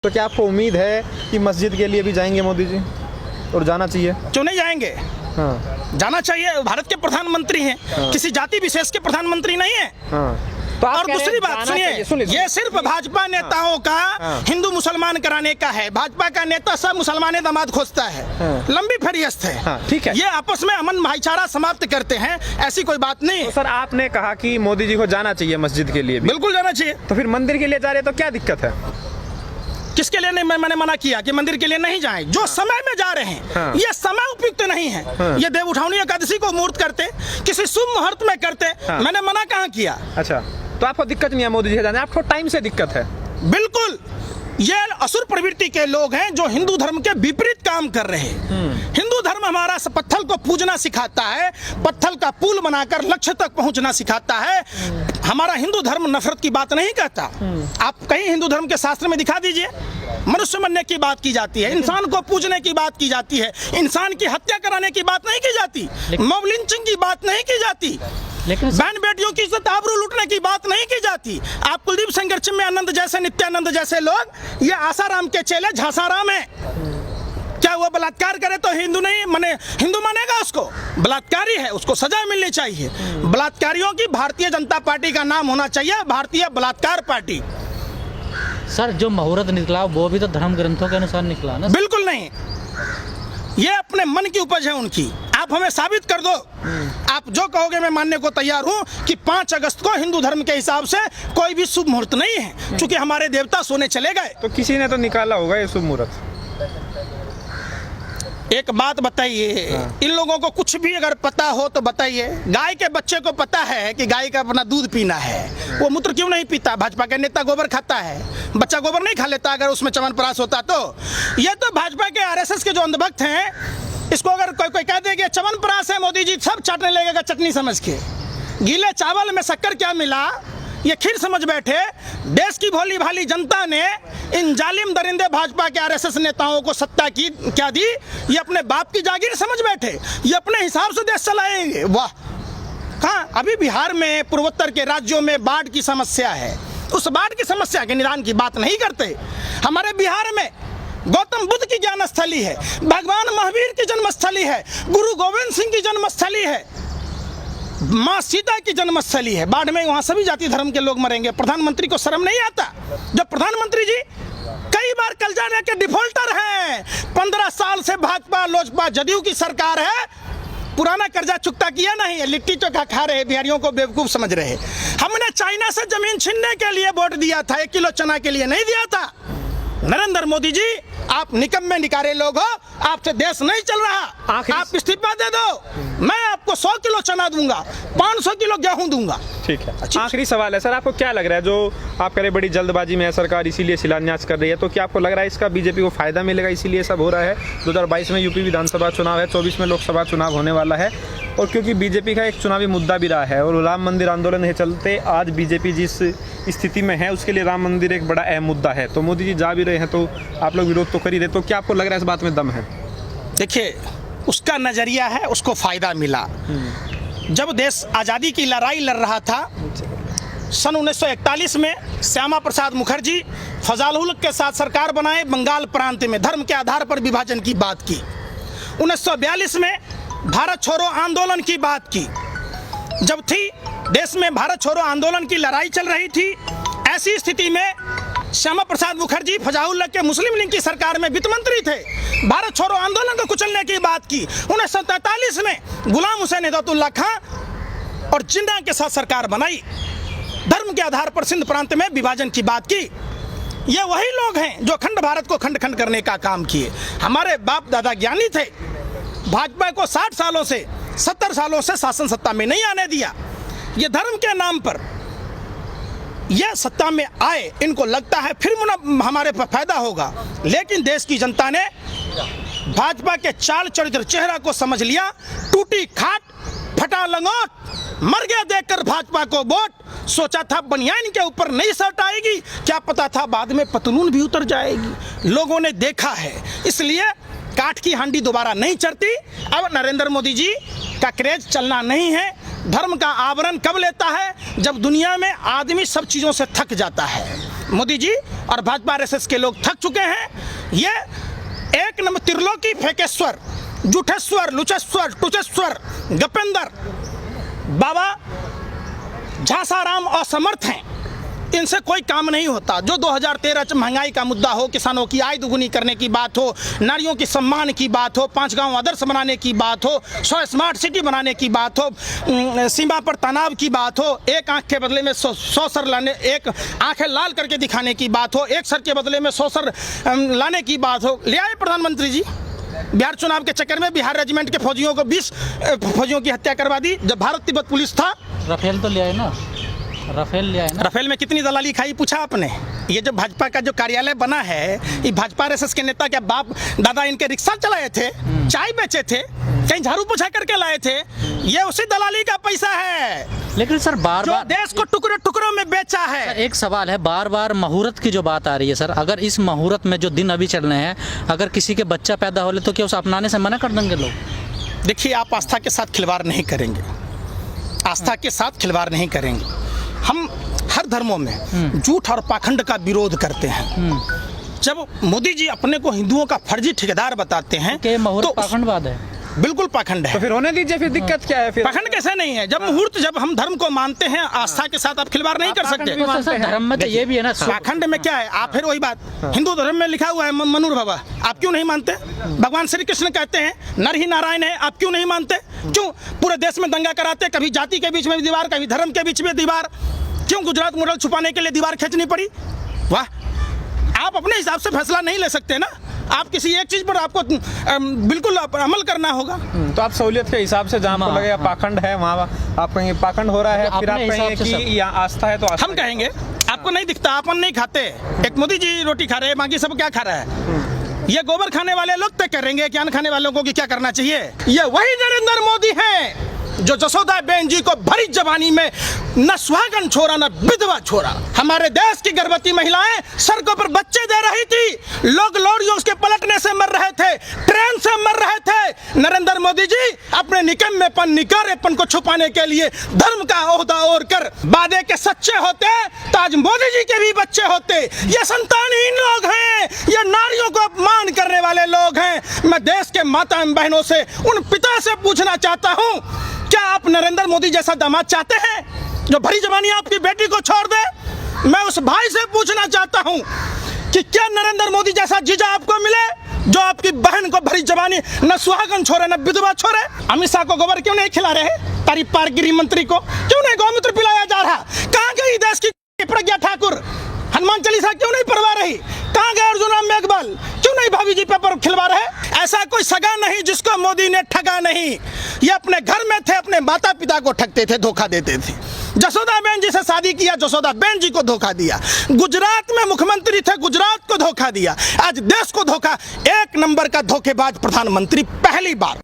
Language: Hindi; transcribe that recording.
तो क्या आपको उम्मीद है कि मस्जिद के लिए भी जाएंगे मोदी जी और जाना चाहिए? क्यों नहीं जाएंगे? हाँ। जाना चाहिए। भारत के प्रधानमंत्री हैं। हाँ। किसी जाति विशेष के प्रधानमंत्री नहीं है। हाँ। तो आप और कह रहे दूसरी हैं बात जाना सुनिए, ये सिर्फ भाजपा नेताओं का हिंदू मुसलमान कराने का है। भाजपा का नेता सब मुसलमान दामाद खोजता है। हाँ। लंबी फहरिस्त है। हाँ, ठीक है। ये आपस में अमन भाईचारा समाप्त करते हैं, ऐसी कोई बात नहीं तो है। सर आपने कहा कि मोदी जी को जाना चाहिए मस्जिद के लिए भी, बिल्कुल जाना चाहिए। तो फिर मंदिर के लिए जा रहे हैं तो क्या दिक्कत है? किसके लिए नहीं? मैंने मना किया कि मंदिर के लिए नहीं जाएं। जो समय में जा रहे हैं हाँ। ये समय उपयुक्त नहीं है। हाँ। ये देव उठावनी एकादशी को मुहूर्त करते, किसी शुभ मुहूर्त में करते। हाँ। मैंने मना कहाँ किया? अच्छा, तो आपको दिक्कत नहीं है मोदी जी के जाने, आपको टाइम से दिक्कत है? बिल्कुल। ये असुर प्रवृत्ति के लोग हैं जो हिंदू धर्म के विपरीत काम कर रहे हैं। हिंदू धर्म हमारा पत्थर को पूजना सिखाता है, पत्थर का पुल बनाकर लक्ष्य तक पहुंचना सिखाता है। हमारा हिंदू धर्म नफरत की बात नहीं कहता। आप कहीं हिंदू धर्म के शास्त्र में दिखा दीजिए। मनुष्य मरने की बात की जाती है, इंसान को पूजने की बात की जाती है, इंसान की हत्या कराने की बात नहीं की जाती, मॉब लिंचिंग की बात नहीं की जाती, लेकिन बहन बेटियों की इज्जत आबरू लूटने की बात नहीं की जाती। आप कुलदीप सिंह चिन्मयानंद जैसे, नित्यानंद जैसे लोग, ये आसाराम के चेले झांसाराम है। क्या वो बलात्कार करे तो हिंदू नहीं माने, हिंदू मानेगा उसको? बलात्कारी है, उसको सजा मिलनी चाहिए। बलात्कारियों की भारतीय जनता पार्टी का नाम होना चाहिए भारतीय बलात्कार पार्टी। सर जो मुहूर्त निकला वो भी तो धर्म ग्रंथों के अनुसार निकला ना? बिल्कुल नहीं, ये अपने मन की उपज है उनकी। आप हमें साबित कर दो। आप जो कहोगे मैं मानने को तैयार हूं कि 5 अगस्त को हिंदू धर्म के हिसाब से कोई भी शुभ मुहूर्त नहीं है, क्योंकि हमारे देवता सोने चले गए। तो किसी ने तो निकाला होगा ये शुभ मुहूर्त। एक बात बताइए, इन लोगों को कुछ भी अगर पता हो तो बताइए। गाय के बच्चे को पता है कि गाय का अपना दूध पीना है, वो मूत्र क्यों नहीं पीता? भाजपा का नेता गोबर खाता है, बच्चा गोबर नहीं खा लेता अगर उसमें च्यवनप्राश होता तो? ये तो भाजपा के आरएसएस के जो अंधभक्त हैं, इसको अगर कोई कह दे कि च्यवनप्राश है मोदी जी, सब चाटने लगेगा चटनी समझ के। गीले चावल में शक्कर क्या मिला ये खीर समझ बैठे। देश की भोली भाली जनता ने इन जालिम दरिंदे भाजपा के आरएसएस नेताओं को सत्ता की क्या दी? ये अपने बाप की जागीर समझ बैठे, ये अपने हिसाब से देश चलाएंगे। वाह! कहाँ? अभी बिहार में, पूर्वोत्तर के राज्यों में बाढ़ की समस्या है, उस बाढ़ की समस्या के निदान की बात नहीं करते। हमारे बिहार में गौतम बुद्ध की ज्ञान स्थली है, भगवान महावीर की जन्मस्थली है, गुरु गोविंद सिंह की जन्मस्थली है, माँ सीता की जन्मस्थली है। बाढ़ में वहाँ सभी जाति धर्म के लोग मरेंगे। प्रधानमंत्री को शर्म नहीं आता? जब प्रधानमंत्री जी कई बार कल जाने के डिफॉल्टर हैं, 15 साल से भाजपा लोजपा जदयू की सरकार है, पुराना कर्जा चुकता किया नहीं है, लिट्टी चोखा खा रहे, बिहारियों को बेवकूफ समझ रहे। हमने चाइना से जमीन छीनने के लिए वोट दिया था, 1 किलो चना के लिए नहीं दिया था। नरेंद्र मोदी जी, आप निकम्मे निकारे लोग हो, आपसे देश नहीं चल रहा। आप इस्तीफा दे दो, मैं आपको 100 किलो चना दूंगा, 500 किलो गेहूं दूंगा। ठीक है। आखिरी सवाल है सर, आपको क्या लग रहा है, जो आप कह रहे बड़ी जल्दबाजी में है सरकार इसीलिए शिलान्यास कर रही है, तो क्या आपको लग रहा है इसका बीजेपी को फायदा मिलेगा, इसीलिए सब हो रहा है? 2022 में यूपी विधानसभा चुनाव है, 24 में लोकसभा चुनाव होने वाला है, और क्योंकि बीजेपी का एक चुनावी मुद्दा भी रहा है और राम मंदिर आंदोलन के चलते आज बीजेपी जिस स्थिति में है उसके लिए राम मंदिर एक बड़ा अहम मुद्दा है, तो मोदी जी जा भी रहे हैं तो आप लोग विरोध तो कर ही रहे, तो क्या आपको लग रहा है इस बात में दम है? देखिए, उसका नजरिया है, उसको फायदा मिला। जब देश आज़ादी की लड़ाई लड़ रहा था सन 1941 में, श्यामा प्रसाद मुखर्जी फजालुल हक के साथ सरकार बनाए, बंगाल प्रांत में धर्म के आधार पर विभाजन की बात की। 1942 में भारत छोड़ो आंदोलन की बात की। जब थी देश में भारत छोड़ो आंदोलन की लड़ाई चल रही थी, ऐसी स्थिति में श्यामा प्रसाद मुखर्जी फजालुल हक के मुस्लिम लीग की सरकार में वित्त मंत्री थे, भारत छोड़ो आंदोलन को कुचलने की बात की। 1943 में गुलाम हुसैन हिदायतुल्लाह खां और जिन्ना के साथ सरकार बनाई, धर्म के आधार पर सिंध प्रांत में विभाजन की बात की। ये वही लोग हैं जो अखंड भारत को खंड खंड करने का काम किए। हमारे बाप दादा ज्ञानी थे, भाजपा को 60 सालों से 70 सालों से शासन सत्ता में नहीं आने दिया। ये धर्म के नाम पर यह सत्ता में आए, इनको लगता है फिर हमारे पर फायदा होगा, लेकिन देश की जनता ने भाजपा के चाल चरित्र चेहरा को समझ लिया। टूटी खाट, फटा लंगोट, मर गया देखकर भाजपा को वोट। सोचा था बनियान के ऊपर नई शर्ट आएगी, क्या पता था बाद में पतलून भी उतर जाएगी। लोगों ने देखा है, इसलिए काठ की हांडी दोबारा नहीं चढ़ती। अब नरेंद्र मोदी जी का क्रेज चलना नहीं है। धर्म का आवरण कब लेता है? जब दुनिया में आदमी सब चीज़ों से थक जाता है। मोदी जी और भाजपा आरएसएस के लोग थक चुके हैं। ये एक नंबर त्रिलोकी फेकेश्वर, जुठेश्वर, लुचेश्वर, टुचेश्वर, गपेंद्र बाबा झांसाराम असमर्थ हैं। इनसे कोई काम नहीं होता। जो 2013 में महंगाई का मुद्दा हो, किसानों की आय दुगुनी करने की बात हो, नारियों की सम्मान की बात हो, 5 गांव आदर्श बनाने की बात हो, 100 स्मार्ट सिटी बनाने की बात हो, सीमा पर तनाव की बात हो, एक आंख के बदले में 100 सर लाने, एक आंखें लाल करके दिखाने की बात हो, एक सर के बदले में 100 सर लाने की बात हो, ले आए प्रधानमंत्री जी। बिहार चुनाव के चक्कर में बिहार रेजिमेंट के फौजियों को 20 फौजियों की हत्या करवा दी। जब भारत तिब्बत पुलिस था, राफेल तो ले आए ना, राफेल ले आए ना। राफेल में कितनी दलाली खाई पूछा आपने? ये जो भाजपा का जो कार्यालय बना है, ये भाजपा आरएसएस के नेता क्या बाप दादा इनके रिक्शा चलाए थे, चाय बेचे थे, कहीं झाड़ू पोछा करके लाए थे? ये उसी दलाली का पैसा है। लेकिन सर बार जो बार देश को टुकड़े टुकड़ों में बेचा है। सर, एक सवाल है, बार बार मुहूर्त की जो बात आ रही है सर, अगर इस मुहूर्त में जो दिन अभी चल रहे हैं, अगर किसी के बच्चा पैदा हो ले तो क्या उसे अपनाने से मना कर देंगे लोग? देखिए, आप आस्था के साथ खिलवाड़ नहीं करेंगे, आस्था के साथ खिलवाड़ नहीं करेंगे। हम हर धर्मों में झूठ और पाखंड का विरोध करते हैं। जब मोदी जी अपने को हिंदुओं का फर्जी ठेकेदार बताते हैं कि मुहूर्त तो पाखंडवाद है। बिल्कुल पाखंड है। तो फिर होने दीजिए, फिर दिक्कत क्या है? फिर पाखंड कैसे नहीं है? जब मुहूर्त, जब हम धर्म को मानते हैं, आस्था के साथ आप खिलवाड़ नहीं कर सकते। तो सर धर्म में तो ये भी है ना सर। पाखंड में क्या है? आप फिर वही बात, हिंदू धर्म में लिखा हुआ है मनुर भवा, आप क्यों नहीं मानते? भगवान श्री कृष्ण कहते हैं नर ही नारायण है, आप क्यों नहीं मानते? क्यों पूरे देश में दंगा कराते? कभी जाति के बीच में दीवार, कभी धर्म के बीच में दीवार। क्यों गुजरात मुरल छुपाने के लिए दीवार खींचनी पड़ी? वाह, आप अपने हिसाब से फैसला नहीं ले सकते ना। आप किसी एक चीज पर आपको बिल्कुल अमल करना होगा। तो आप सहूलियत के हिसाब से जहाँ आपको लगे पाखंड है वहाँ आप कहेंगे पाखंड हो रहा है, फिर आप कहेंगे कि यहाँ आस्था है तो आस्था। हम कहेंगे आपको नहीं दिखता, अपन नहीं खाते। एक मोदी जी रोटी खा रहे हैं, बाकी सब क्या खा रहा है? ये गोबर खाने वाले लोग तय करेंगे कि अन्न खाने वालों को कि क्या करना चाहिए। ये वही नरेंद्र मोदी हैं जो जसोदा बेन जी को भरी जवानी में न सुहागन छोड़ा न विधवा छोड़ा। हमारे देश की गर्भवती महिलाएं सड़कों पर बच्चे दे रही थी, लोग लॉरियों के पलटने से मर रहे थे, ट्रेन से मर रहे थे। नरेंद्र मोदी जी अपने निकम्मेपन, निकारेपन को छुपाने के लिए धर्म का ओहदा ओढ़ कर वादे के सच्चे होते तो आज मोदी जी के भी बच्चे होते। ये संतानहीन लोग हैं, ये नारियों को अपमान करने वाले लोग हैं। मैं देश के माता एवं बहनों से, उन पिता से पूछना चाहता हूँ, क्या आप नरेंद्र मोदी जैसा दामाद चाहते हैं जो भरी जवानी आपकी बेटी को छोड़ दे? मैं उस भाई से पूछना चाहता हूं कि क्या नरेंद्र मोदी जैसा जीजा आपको मिले जो आपकी बहन को भरी जवानी न सुहागन छोड़े न विधवा छोड़े? अमित शाह को गोबर क्यों नहीं खिला रहे? तारीफ पार गृह मंत्री को क्यों नहीं गौमूत्र पिलाया जा रहा? कहां गई देश की प्रज्ञा ठाकुर? हनुमान चालीसा क्यों नहीं पढ़वा रही? कहां गए अर्जुन राम मेघवाल? क्यों नहीं भाभी जी पेपर खिलवा रहे? ऐसा कोई सगा नहीं जिसको मोदी ने ठगा नहीं। ये अपने घर में थे, अपने माता पिता को ठगते थे, धोखा देते थे। जसोदा बेन जी से शादी किया, जसोदा बेन जी को धोखा दिया। गुजरात में मुख्यमंत्री थे, गुजरात को धोखा दिया। आज देश को धोखा। एक नंबर का धोखेबाज प्रधानमंत्री, पहली बार।